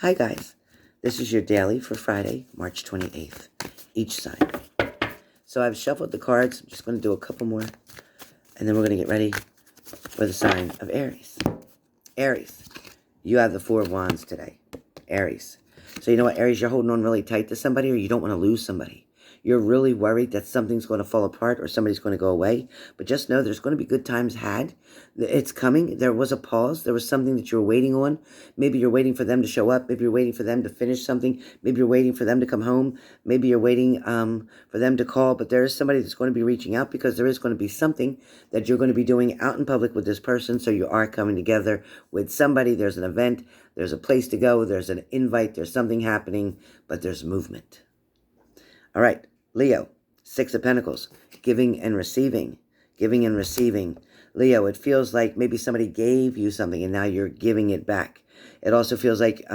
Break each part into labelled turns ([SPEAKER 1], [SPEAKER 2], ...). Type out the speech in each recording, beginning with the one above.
[SPEAKER 1] Hi guys, this is your daily for Friday, March 28th, each sign. So I've shuffled the cards. I'm just going to do a couple more, and then we're going to get ready for the sign of Aries. Aries, you have the Four of Wands today. Aries. So you know what, Aries, you're holding on really tight to somebody, or you don't want to lose somebody. You're really worried that something's going to fall apart or somebody's going to go away. But just know there's going to be good times had. It's coming. There was a pause. There was something that you were waiting on. Maybe you're waiting for them to show up. Maybe you're waiting for them to finish something. Maybe you're waiting for them to come home. Maybe you're waiting for them to call. But there is somebody that's going to be reaching out, because there is going to be something that you're going to be doing out in public with this person. So you are coming together with somebody. There's an event. There's a place to go. There's an invite. There's something happening. But there's movement. All right, Leo, Six of Pentacles, giving and receiving. Giving and receiving. Leo, it feels like maybe somebody gave you something and now you're giving it back. It also feels like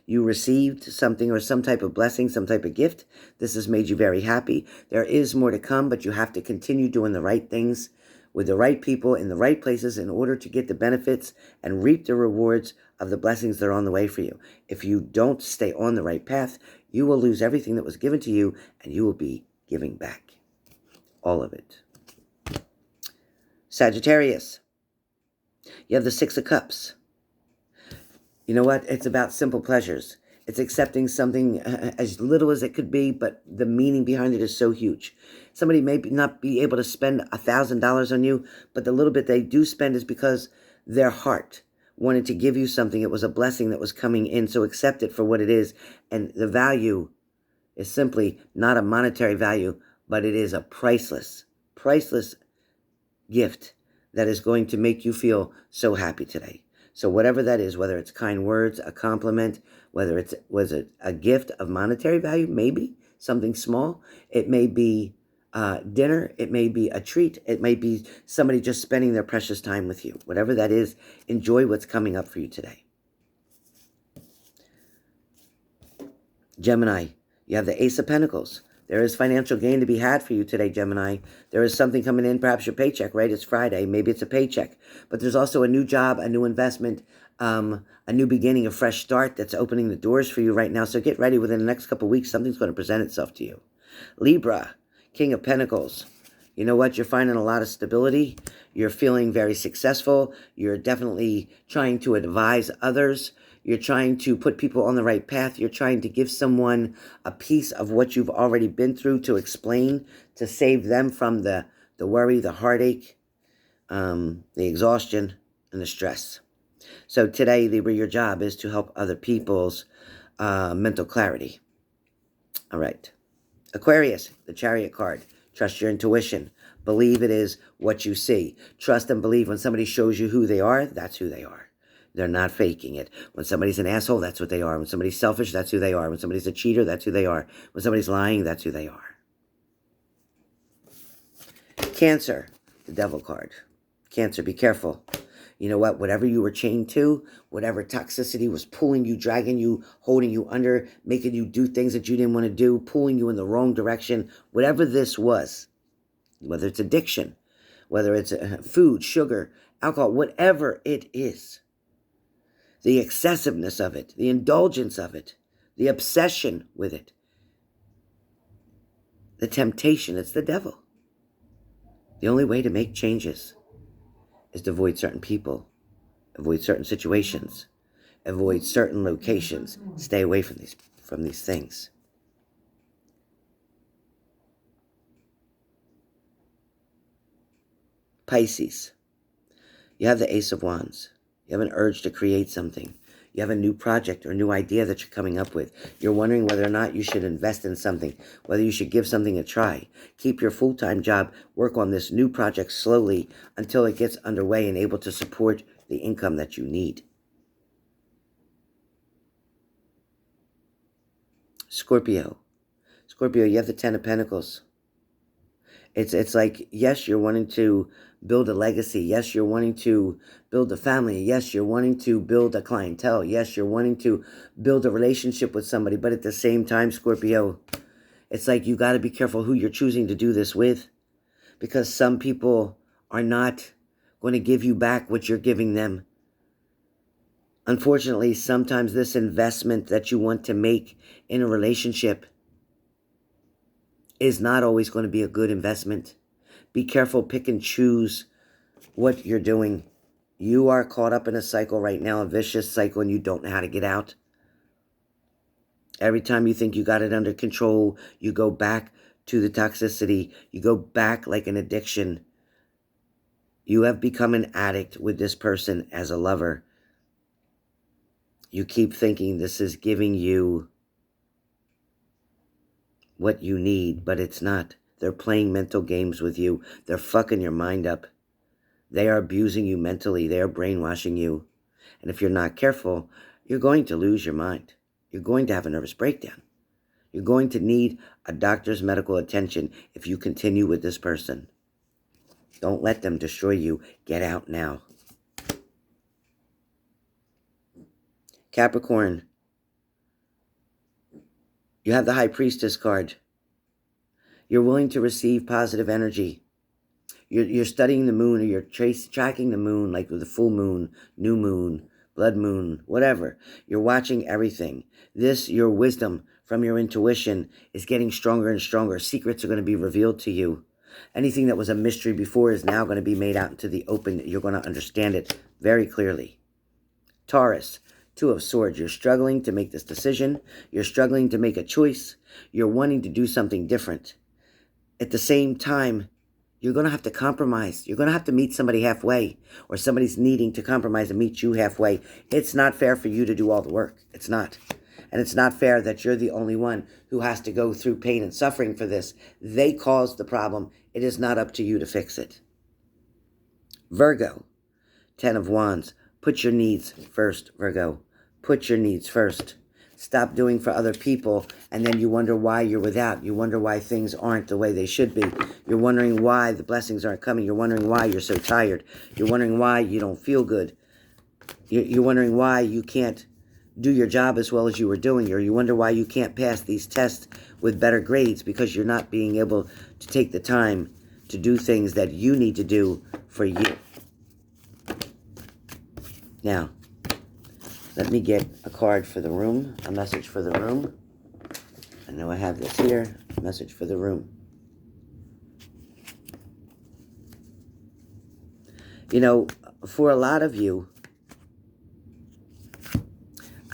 [SPEAKER 1] you received something or some type of blessing, some type of gift. This has made you very happy. There is more to come, but you have to continue doing the right things with the right people in the right places in order to get the benefits and reap the rewards of the blessings that are on the way for you. If you don't stay on the right path, you will lose everything that was given to you, and you will be giving back all of it. Sagittarius, you have the Six of Cups. You know what? It's about simple pleasures. It's accepting something as little as it could be, but the meaning behind it is so huge. Somebody may not be able to spend $1,000 on you, but the little bit they do spend is because their heart wanted to give you something. It was a blessing that was coming in, so accept it for what it is. And the value is simply not a monetary value, but it is a priceless gift that is going to make you feel so happy today. So whatever that is, whether it's kind words, a compliment, whether it was a gift of monetary value, maybe something small, it may be dinner, it may be a treat, it may be somebody just spending their precious time with you. Whatever that is, enjoy what's coming up for you today. Gemini, you have the Ace of Pentacles. There is financial gain to be had for you today, Gemini. There is something coming in, perhaps your paycheck, right? It's Friday. Maybe it's a paycheck. But there's also a new job, a new investment, a new beginning, a fresh start that's opening the doors for you right now. So get ready. Within the next couple of weeks, something's going to present itself to you. Libra, King of Pentacles. You know what? You're finding a lot of stability. You're feeling very successful. You're definitely trying to advise others. You're trying to put people on the right path. You're trying to give someone a piece of what you've already been through to explain, to save them from the worry, the heartache, the exhaustion, and the stress. So today, Libra, your job is to help other people's mental clarity. All right. Aquarius, the Chariot card. Trust your intuition. Believe it is what you see. Trust and believe when somebody shows you who they are, that's who they are. They're not faking it. When somebody's an asshole, that's what they are. When somebody's selfish, that's who they are. When somebody's a cheater, that's who they are. When somebody's lying, that's who they are. Cancer, the Devil card. Cancer, be careful. You know what? Whatever you were chained to, whatever toxicity was pulling you, dragging you, holding you under, making you do things that you didn't want to do, pulling you in the wrong direction, whatever this was, whether it's addiction, whether it's food, sugar, alcohol, whatever it is, the excessiveness of it, the indulgence of it, the obsession with it, the temptation, it's the devil. The only way to make changes is to avoid certain people, avoid certain situations, avoid certain locations, stay away from these things. Pisces, you have the Ace of Wands. You have an urge to create something. You have a new project or a new idea that you're coming up with. You're wondering whether or not you should invest in something, whether you should give something a try. Keep your full-time job. Work on this new project slowly until it gets underway and able to support the income that you need. Scorpio. Scorpio, you have the Ten of Pentacles. It's like, yes, you're wanting to build a legacy. Yes, you're wanting to build a family. Yes, you're wanting to build a clientele. Yes, you're wanting to build a relationship with somebody. But at the same time, Scorpio, it's like you got to be careful who you're choosing to do this with, because some people are not going to give you back what you're giving them. Unfortunately, sometimes this investment that you want to make in a relationship is not always going to be a good investment. Be careful, pick and choose what you're doing. You are caught up in a cycle right now, a vicious cycle, and you don't know how to get out. Every time you think you got it under control, you go back to the toxicity. You go back like an addiction. You have become an addict with this person as a lover. You keep thinking this is giving you what you need, but it's not. They're playing mental games with you. They're fucking your mind up. They are abusing you mentally. They are brainwashing you. And if you're not careful, you're going to lose your mind. You're going to have a nervous breakdown. You're going to need a doctor's medical attention if you continue with this person. Don't let them destroy you. Get out now. Capricorn, you have the High Priestess card. You're willing to receive positive energy. You're studying the moon, or you're tracking the moon, like with the full moon, new moon, blood moon, whatever. You're watching everything. Your wisdom from your intuition is getting stronger and stronger. Secrets are going to be revealed to you. Anything that was a mystery before is now going to be made out into the open. You're going to understand it very clearly. Taurus, Two of Swords. You're struggling to make this decision. You're struggling to make a choice. You're wanting to do something different. At the same time, you're going to have to compromise. You're going to have to meet somebody halfway, or somebody's needing to compromise and meet you halfway. It's not fair for you to do all the work. It's not. And it's not fair that you're the only one who has to go through pain and suffering for this. They caused the problem. It is not up to you to fix it. Virgo, Ten of Wands. Put your needs first, Virgo. Put your needs first. Stop doing for other people, and then you wonder why you're without. You wonder why things aren't the way they should be. You're wondering why the blessings aren't coming. You're wondering why you're so tired. You're wondering why you don't feel good. You're wondering why you can't do your job as well as you were doing, or you wonder why you can't pass these tests with better grades, because you're not being able to take the time to do things that you need to do for you. Now, let me get a card for the room, a message for the room. I know I have this here, a message for the room. You know, for a lot of you,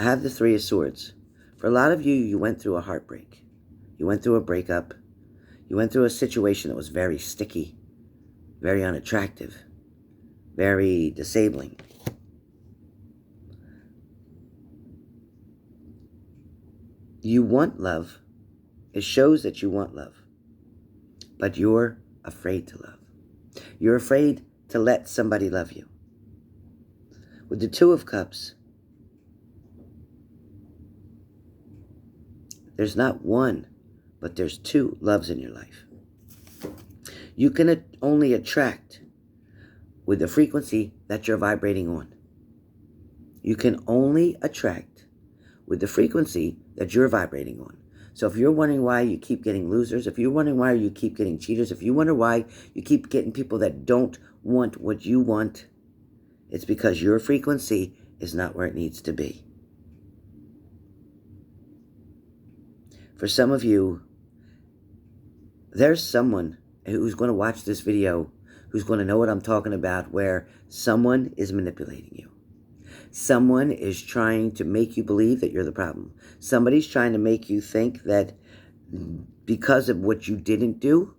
[SPEAKER 1] I have the Three of Swords. For a lot of you, you went through a heartbreak. You went through a breakup. You went through a situation that was very sticky, very unattractive, very disabling. You want love. It shows that you want love. But you're afraid to love. You're afraid to let somebody love you. With the Two of Cups, there's not one, but there's two loves in your life. You can only attract with the frequency that you're vibrating on. You can only attract with the frequency that you're vibrating on. So if you're wondering why you keep getting losers, if you're wondering why you keep getting cheaters, if you wonder why you keep getting people that don't want what you want, it's because your frequency is not where it needs to be. For some of you, there's someone who's going to watch this video who's going to know what I'm talking about, where someone is manipulating you. Someone is trying to make you believe that you're the problem. Somebody's trying to make you think that because of what you didn't do,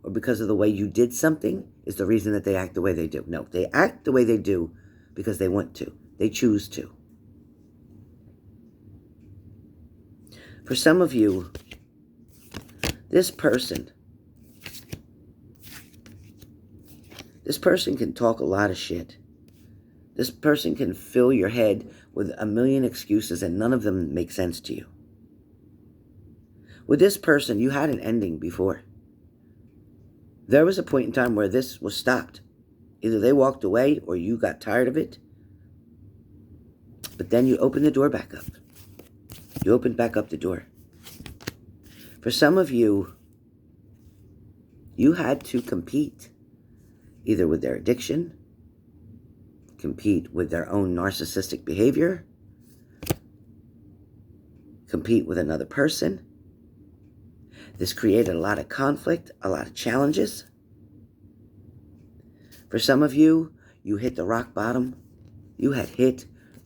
[SPEAKER 1] or because of the way you did something, is the reason that they act the way they do. No, they act the way they do because they want to. They choose to. For some of you, this person can talk a lot of shit. This person can fill your head with a million excuses, and none of them make sense to you. With this person, you had an ending before. There was a point in time where this was stopped. Either they walked away or you got tired of it. But then you opened the door back up. You opened back up the door. For some of you, you had to compete either with their addiction, compete with their own narcissistic behavior, compete with another person. This created a lot of conflict, a lot of challenges. For some of you, you hit the rock bottom. You had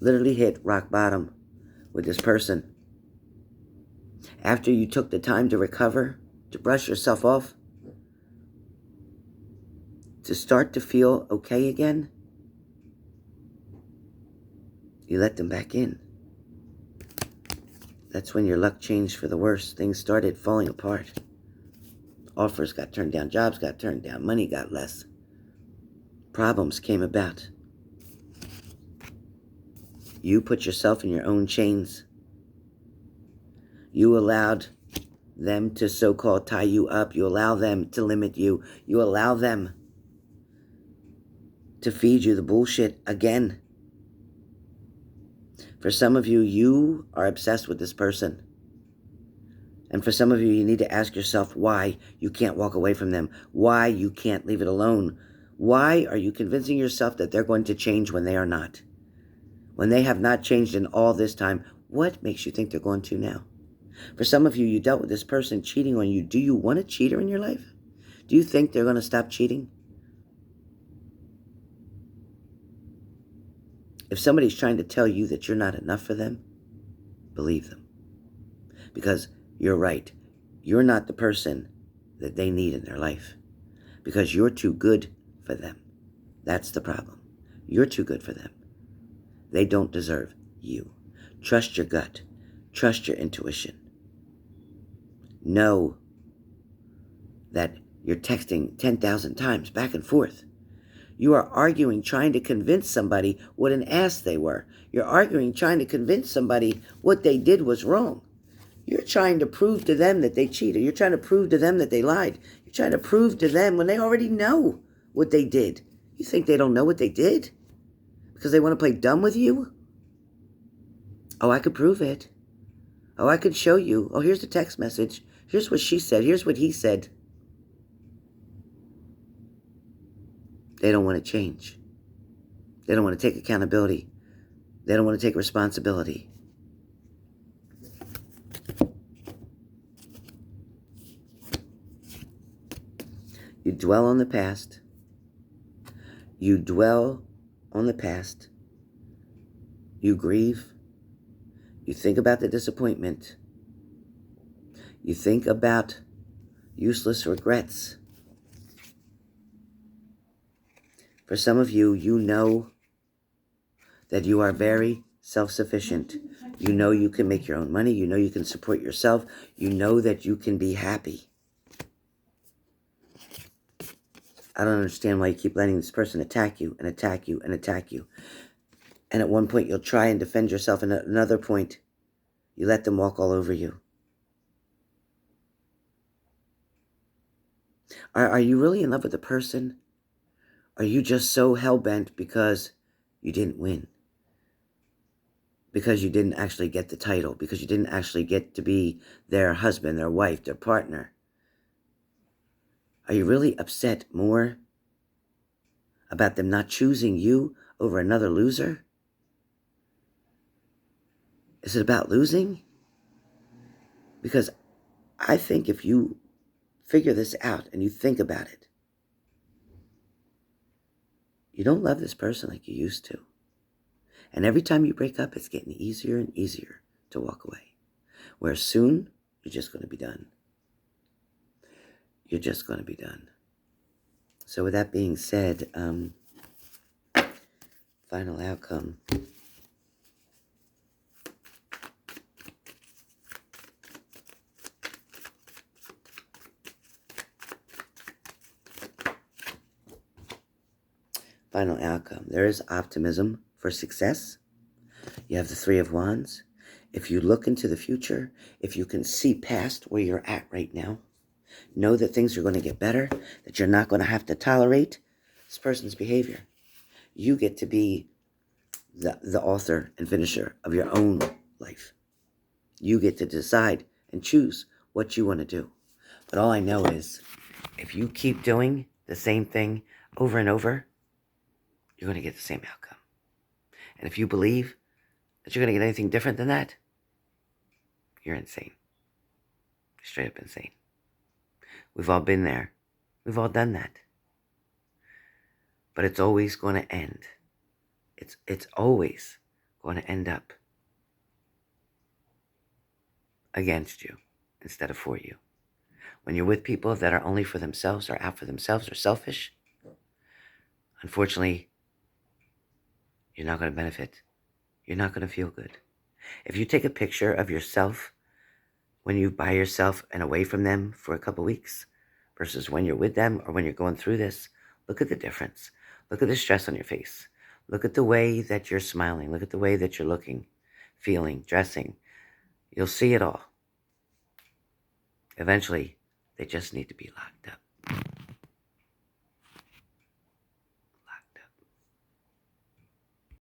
[SPEAKER 1] literally hit rock bottom with this person. After you took the time to recover, to brush yourself off, to start to feel okay again, you let them back in. That's when your luck changed for the worse. Things started falling apart. Offers got turned down, jobs got turned down, money got less. Problems came about. You put yourself in your own chains. You allowed them to so-called tie you up. You allow them to limit you. You allow them to feed you the bullshit again. For some of you, you are obsessed with this person. And for some of you, you need to ask yourself why you can't walk away from them. Why you can't leave it alone. Why are you convincing yourself that they're going to change when they are not? When they have not changed in all this time, what makes you think they're going to now? For some of you, you dealt with this person cheating on you. Do you want a cheater in your life? Do you think they're going to stop cheating? If somebody's trying to tell you that you're not enough for them, believe them. Because you're right. You're not the person that they need in their life. Because you're too good for them. That's the problem. You're too good for them. They don't deserve you. Trust your gut. Trust your intuition. Know that you're texting 10,000 times back and forth. You are arguing, trying to convince somebody what an ass they were. You're arguing, trying to convince somebody what they did was wrong. You're trying to prove to them that they cheated. You're trying to prove to them that they lied. You're trying to prove to them when they already know what they did. You think they don't know what they did? Because they want to play dumb with you? Oh, I could prove it. Oh, I could show you. Oh, here's the text message. Here's what she said. Here's what he said. They don't want to change. They don't want to take accountability. They don't want to take responsibility. You dwell on the past. You dwell on the past. You grieve. You think about the disappointment. You think about useless regrets. For some of you, you know that you are very self-sufficient. You know you can make your own money. You know you can support yourself. You know that you can be happy. I don't understand why you keep letting this person attack you and attack you and attack you. And at one point, you'll try and defend yourself. And at another point, you let them walk all over you. Are you really in love with the person? Are you just so hell-bent because you didn't win? Because you didn't actually get the title? Because you didn't actually get to be their husband, their wife, their partner? Are you really upset more about them not choosing you over another loser? Is it about losing? Because I think if you figure this out and you think about it, you don't love this person like you used to. And every time you break up, it's getting easier and easier to walk away. Where soon, you're just going to be done. You're just going to be done. So with that being said, final outcome. Final outcome. There is optimism for success. You have the Three of Wands. If you look into the future, if you can see past where you're at right now, know that things are going to get better, that you're not going to have to tolerate this person's behavior. You get to be the author and finisher of your own life. You get to decide and choose what you want to do. But all I know is, if you keep doing the same thing over and over, you're going to get the same outcome. And if you believe that you're going to get anything different than that, you're insane. Straight up insane. We've all been there. We've all done that. But it's always going to end. It's always going to end up against you instead of for you. When you're with people that are only for themselves or out for themselves or selfish, unfortunately, you're not going to benefit. You're not going to feel good. If you take a picture of yourself when you're by yourself and away from them for a couple weeks versus when you're with them or when you're going through this, look at the difference. Look at the stress on your face. Look at the way that you're smiling. Look at the way that you're looking, feeling, dressing. You'll see it all. Eventually, they just need to be locked up.